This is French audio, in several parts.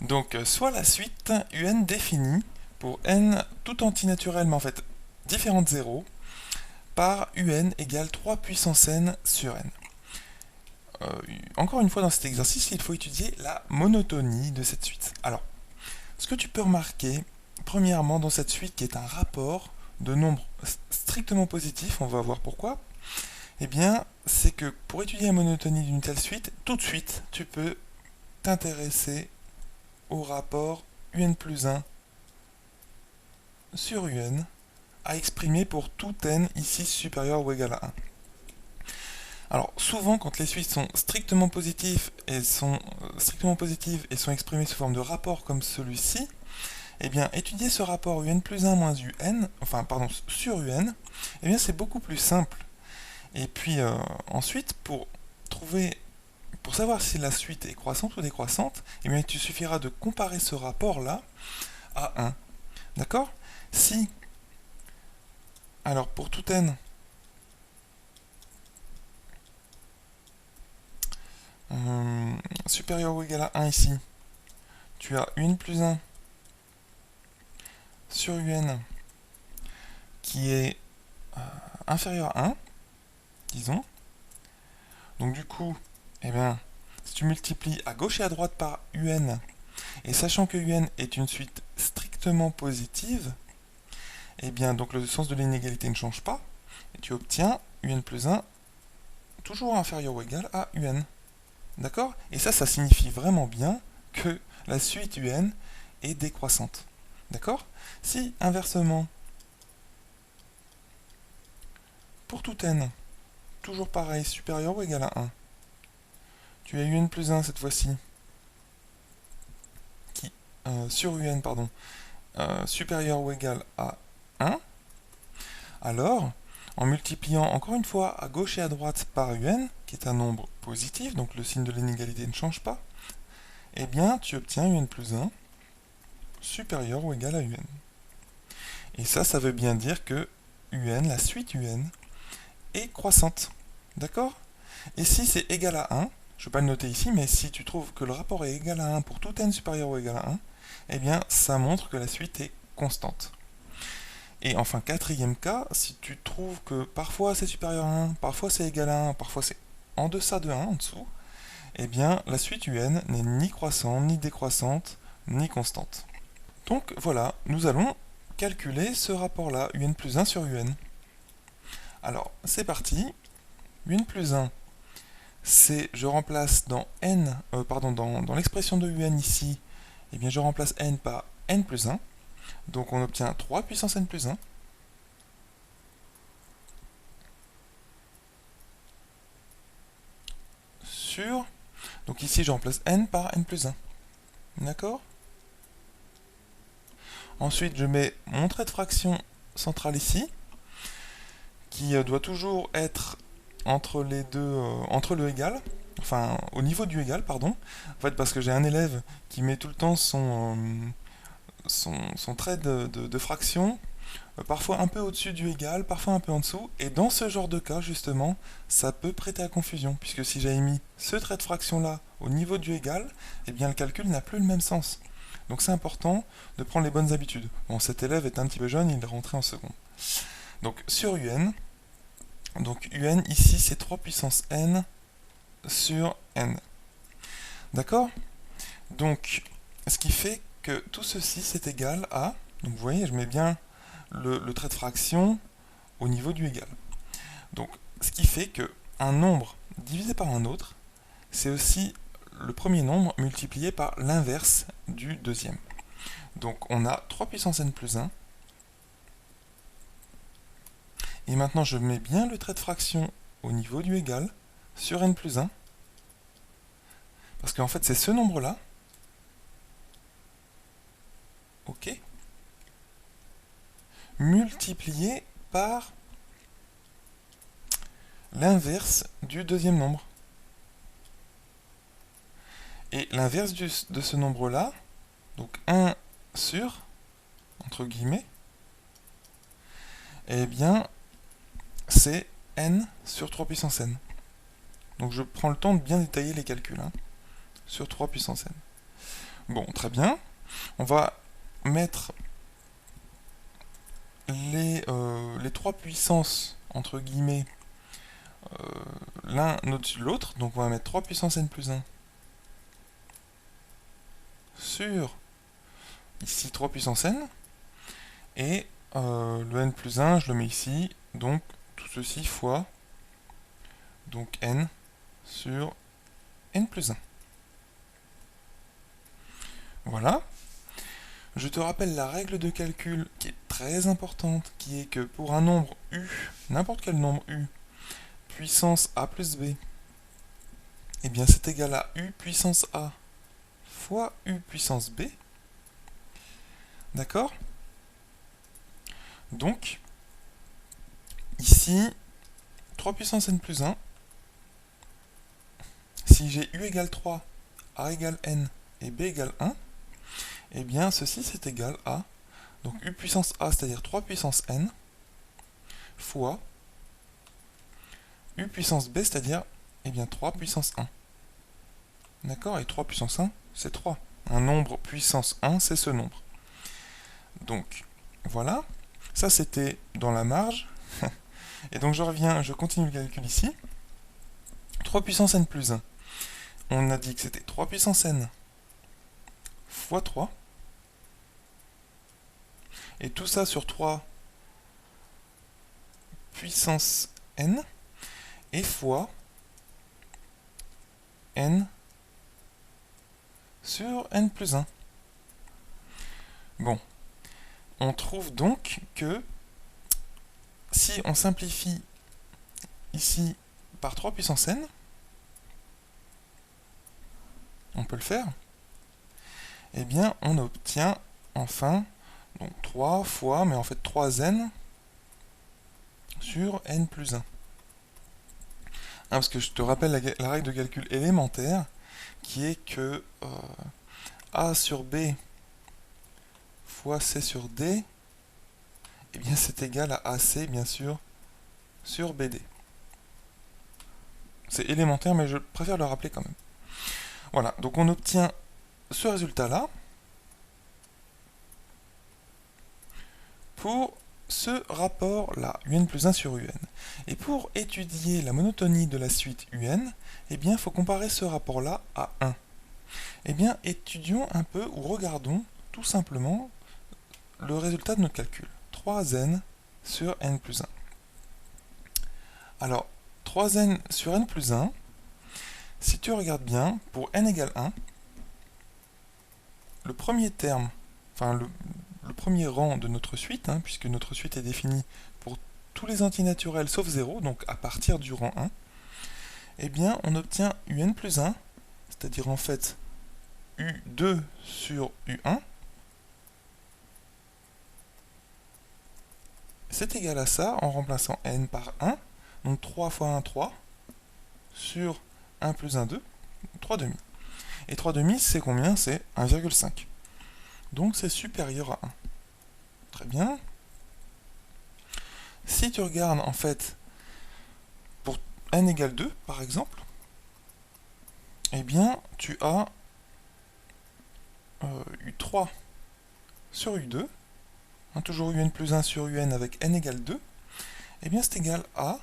Donc, soit la suite un définie pour n tout antinaturel, mais en fait différent de 0, par un égale 3 puissance n sur n. Encore une fois, dans cet exercice, il faut étudier la monotonie de cette suite. Alors, ce que tu peux remarquer, premièrement, dans cette suite qui est un rapport de nombres strictement positifs, on va voir pourquoi, eh bien, c'est que pour étudier la monotonie d'une telle suite, tout de suite, tu peux t'intéresser au rapport un plus 1 sur un à exprimer pour tout n ici supérieur ou égal à 1. Alors, souvent, quand les suites sont strictement positives et sont exprimées sous forme de rapport comme celui-ci, eh bien, étudier ce rapport un plus 1 moins un, enfin, pardon, sur un, eh bien, c'est beaucoup plus simple. Et puis, ensuite, pour savoir si la suite est croissante ou décroissante, eh bien, il suffira de comparer ce rapport-là à 1. D'accord? Si, alors, pour tout n, supérieur ou égal à 1 ici, tu as un plus 1 sur un qui est inférieur à 1, disons. Donc du coup, eh bien, si tu multiplies à gauche et à droite par un, et sachant que un est une suite strictement positive, eh bien, donc le sens de l'inégalité ne change pas, et tu obtiens un plus 1 toujours inférieur ou égal à un. D'accord? Et ça signifie vraiment bien que la suite un est décroissante. D'accord? Si, inversement, pour tout n, toujours pareil, supérieur ou égal à 1, tu as un plus 1 cette fois-ci, qui, sur un, pardon, supérieur ou égal à 1, alors, en multipliant encore une fois à gauche et à droite par un, qui est un nombre positif, donc le signe de l'inégalité ne change pas, eh bien, tu obtiens un plus 1 supérieur ou égal à un. Et ça veut bien dire que la suite un, est croissante. D'accord? Et si c'est égal à 1, je ne vais pas le noter ici, mais si tu trouves que le rapport est égal à 1 pour tout n supérieur ou égal à 1, eh bien, ça montre que la suite est constante. Et enfin, quatrième cas, si tu trouves que parfois c'est supérieur à 1, parfois c'est égal à 1, parfois c'est en deçà de 1, en dessous, eh bien, la suite un n'est ni croissante, ni décroissante, ni constante. Donc voilà, nous allons calculer ce rapport-là, un plus 1 sur un. Alors, c'est parti. Un plus 1, c'est, je remplace dans dans l'expression de un ici, eh bien je remplace n par n plus 1. Donc on obtient 3 puissance n plus 1. Sur, donc ici je remplace n par n plus 1. D'accord? Ensuite je mets mon trait de fraction central ici, qui doit toujours être entre les deux, entre le égal, enfin au niveau du égal, pardon. En fait, parce que j'ai un élève qui met tout le temps son trait de fraction, parfois un peu au-dessus du égal, parfois un peu en dessous, et dans ce genre de cas, justement, ça peut prêter à confusion, puisque si j'avais mis ce trait de fraction-là au niveau du égal, eh bien le calcul n'a plus le même sens. Donc c'est important de prendre les bonnes habitudes. Bon, cet élève est un petit peu jeune, il est rentré en seconde. Donc sur un, donc un ici c'est 3 puissance n sur n. D'accord? Donc, ce qui fait que tout ceci c'est égal à, donc vous voyez, je mets bien le trait de fraction au niveau du égal. Donc, ce qui fait que un nombre divisé par un autre, c'est aussi le premier nombre multiplié par l'inverse du deuxième. Donc, on a 3 puissance n plus 1. Et maintenant, je mets bien le trait de fraction au niveau du égal sur n plus 1. Parce qu'en fait, c'est ce nombre-là. OK. Multiplié par l'inverse du deuxième nombre. Et l'inverse de ce nombre-là, donc 1 sur, entre guillemets, eh bien, c'est n sur 3 puissance n. Donc je prends le temps de bien détailler les calculs, hein, sur 3 puissance n. Bon, très bien. On va mettre les trois puissances, entre guillemets, l'un au-dessus de l'autre. Donc on va mettre 3 puissance n plus 1 sur, ici, 3 puissance n. Et le n plus 1, je le mets ici. Donc tout ceci fois, donc n sur n plus 1. Voilà. Je te rappelle la règle de calcul qui est très importante, qui est que pour un nombre u, n'importe quel nombre u, puissance a plus b, eh bien c'est égal à u puissance a fois u puissance b. D'accord? Donc, ici, 3 puissance n plus 1, si j'ai u égale 3, a égale n et b égale 1, eh bien ceci c'est égal à, donc u puissance a, c'est-à-dire 3 puissance n, fois u puissance b, c'est-à-dire eh bien 3 puissance 1. D'accord? Et 3 puissance 1, c'est 3. Un nombre puissance 1, c'est ce nombre. Donc, voilà. Ça, c'était dans la marge. Et donc, je reviens, je continue le calcul ici. 3 puissance n plus 1. On a dit que c'était 3 puissance n fois 3. Et tout ça sur 3 puissance n. Et fois n sur n plus 1. Bon. On trouve donc que si on simplifie ici par 3 puissance n, on peut le faire, eh bien on obtient enfin donc 3 fois, mais en fait 3n sur n plus 1. Parce que je te rappelle la règle de calcul élémentaire qui est que a sur b fois c sur d, eh bien c'est égal à ac bien sûr sur bd. C'est élémentaire, mais je préfère le rappeler quand même. Voilà, donc on obtient ce résultat-là pour ce rapport-là, un plus 1 sur un. Et pour étudier la monotonie de la suite un, eh bien, il faut comparer ce rapport-là à 1. Eh bien, étudions un peu, ou regardons tout simplement le résultat de notre calcul. 3n sur n plus 1. Alors, 3n sur n plus 1, si tu regardes bien, pour n égale 1, le premier terme, enfin le premier rang de notre suite, puisque notre suite est définie pour tous les antinaturels sauf 0, donc à partir du rang 1, eh bien on obtient un plus 1, c'est-à-dire en fait u2 sur u1, c'est égal à ça en remplaçant n par 1, donc 3 fois 1, 3, sur 1 plus 1, 2, 3 demi. Et 3 demi, c'est combien? C'est 1,5. Donc c'est supérieur à 1. Très bien. Si tu regardes en fait pour n égale 2 par exemple, eh bien tu as u3 sur u2, toujours un plus 1 sur un avec n égale 2, eh bien c'est égal à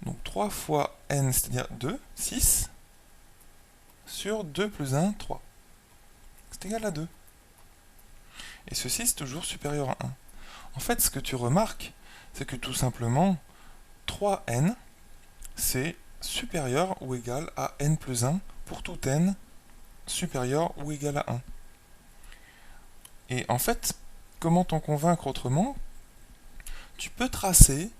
donc 3 fois n, c'est-à-dire 2, 6, sur 2 plus 1, 3. C'est égal à 2. Et ceci, c'est toujours supérieur à 1. En fait, ce que tu remarques, c'est que tout simplement, 3n, c'est supérieur ou égal à n plus 1 pour tout n supérieur ou égal à 1. Et en fait, comment t'en convaincre autrement? Tu peux tracer,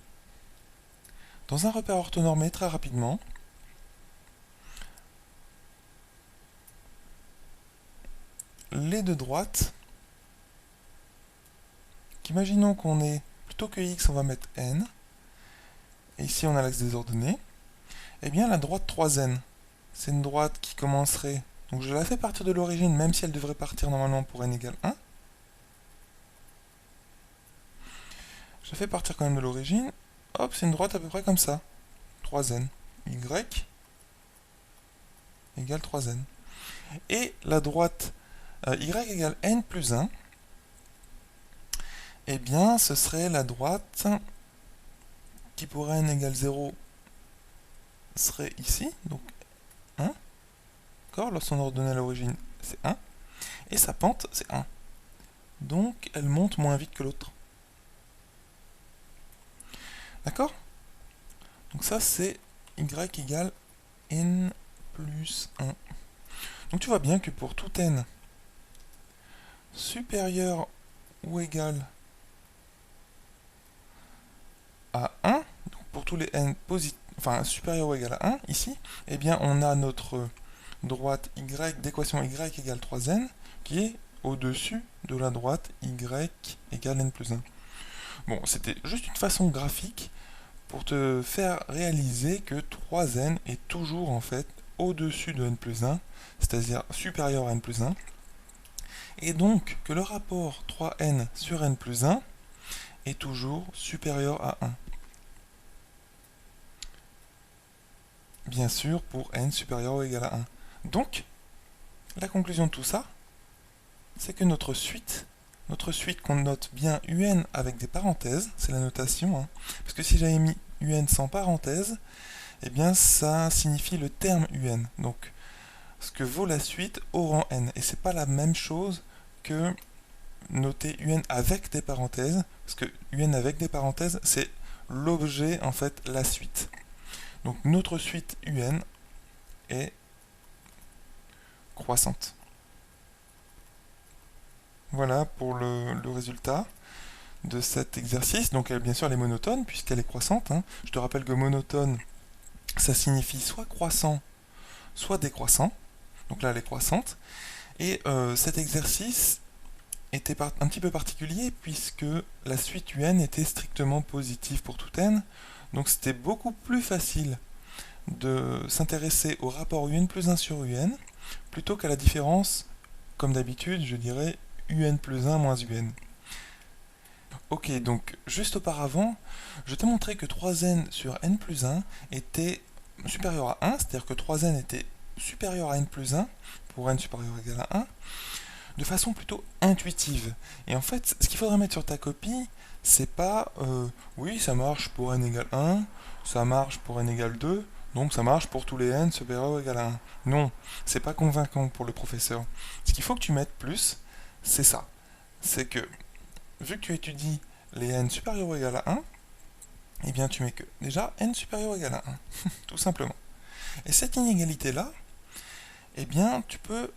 dans un repère orthonormé très rapidement, les deux droites. Imaginons qu'on ait, plutôt que x, on va mettre n, et ici on a l'axe des ordonnées, eh bien la droite 3n, c'est une droite qui commencerait, donc je la fais partir de l'origine, même si elle devrait partir normalement pour n égale 1. Je la fais partir quand même de l'origine, hop, c'est une droite à peu près comme ça, 3n, y égale 3n. Et la droite y égale n plus 1, eh bien, ce serait la droite qui pour n égale 0 serait ici, donc 1, d'accord, lorsqu'on ordonnait à l'origine, c'est 1, et sa pente, c'est 1. Donc, elle monte moins vite que l'autre. D'accord? Donc ça, c'est y égale n plus 1. Donc tu vois bien que pour tout n supérieur ou égal à 1, donc pour tous les n positifs, enfin supérieur ou égal à 1, ici, eh bien on a notre droite y d'équation y égale 3n qui est au-dessus de la droite y égale n plus 1. Bon, c'était juste une façon graphique pour te faire réaliser que 3n est toujours en fait au-dessus de n plus 1, c'est-à-dire supérieur à n plus 1, et donc que le rapport 3n sur n plus 1 est toujours supérieur à 1. Bien sûr, pour n supérieur ou égal à 1. Donc, la conclusion de tout ça, c'est que notre suite qu'on note bien un avec des parenthèses, c'est la notation, hein, parce que si j'avais mis un sans parenthèse, eh bien ça signifie le terme un. Donc, ce que vaut la suite au rang n. Et c'est pas la même chose que noter un avec des parenthèses, parce que un avec des parenthèses, c'est l'objet, en fait, la suite. Donc notre suite un est croissante. Voilà pour le résultat de cet exercice. Donc bien sûr elle est monotone puisqu'elle est croissante, hein. Je te rappelle que monotone, ça signifie soit croissant, soit décroissant. Donc là elle est croissante. Et cet exercice était un petit peu particulier puisque la suite un était strictement positive pour tout n. Donc c'était beaucoup plus facile de s'intéresser au rapport un plus 1 sur un plutôt qu'à la différence, comme d'habitude, je dirais un plus 1 moins un. Ok, donc juste auparavant, je t'ai montré que 3n sur n plus 1 était supérieur à 1, c'est-à-dire que 3n était supérieur à n plus 1, pour n supérieur ou égal à 1, de façon plutôt intuitive. Et en fait, ce qu'il faudra mettre sur ta copie, c'est pas oui, ça marche pour n égale 1, ça marche pour n égale 2, donc ça marche pour tous les n supérieurs ou égal à 1. Non, c'est pas convaincant pour le professeur. Ce qu'il faut que tu mettes plus, c'est ça. C'est que, vu que tu étudies les n supérieurs ou égal à 1, eh bien tu mets que, déjà, n supérieur ou égal à 1, tout simplement. Et cette inégalité-là, eh bien, tu peux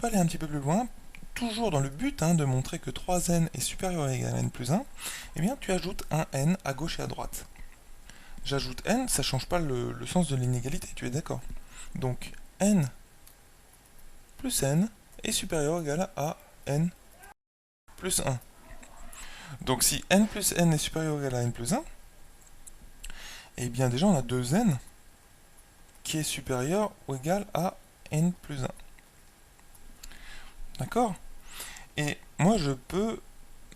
aller un petit peu plus loin, toujours dans le but de montrer que 3n est supérieur ou égal à n plus 1, eh bien tu ajoutes un n à gauche et à droite. J'ajoute n, ça ne change pas le sens de l'inégalité, tu es d'accord? Donc n plus n est supérieur ou égal à n plus 1. Donc si n plus n est supérieur ou égal à n plus 1, eh bien déjà on a 2n qui est supérieur ou égal à n plus 1. D'accord? Et moi je peux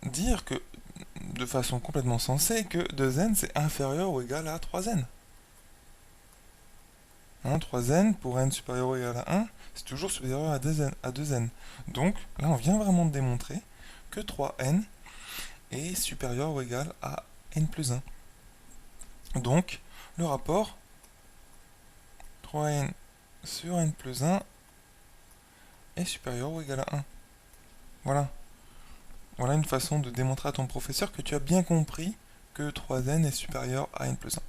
dire que, de façon complètement sensée, que 2n c'est inférieur ou égal à 3n. 3n pour n supérieur ou égal à 1, c'est toujours supérieur à 2n. Donc là on vient vraiment de démontrer que 3n est supérieur ou égal à n plus 1. Donc le rapport 3n sur n plus 1 est supérieur ou égal à 1. Voilà. Voilà une façon de démontrer à ton professeur que tu as bien compris que 3n est supérieur à n plus 1.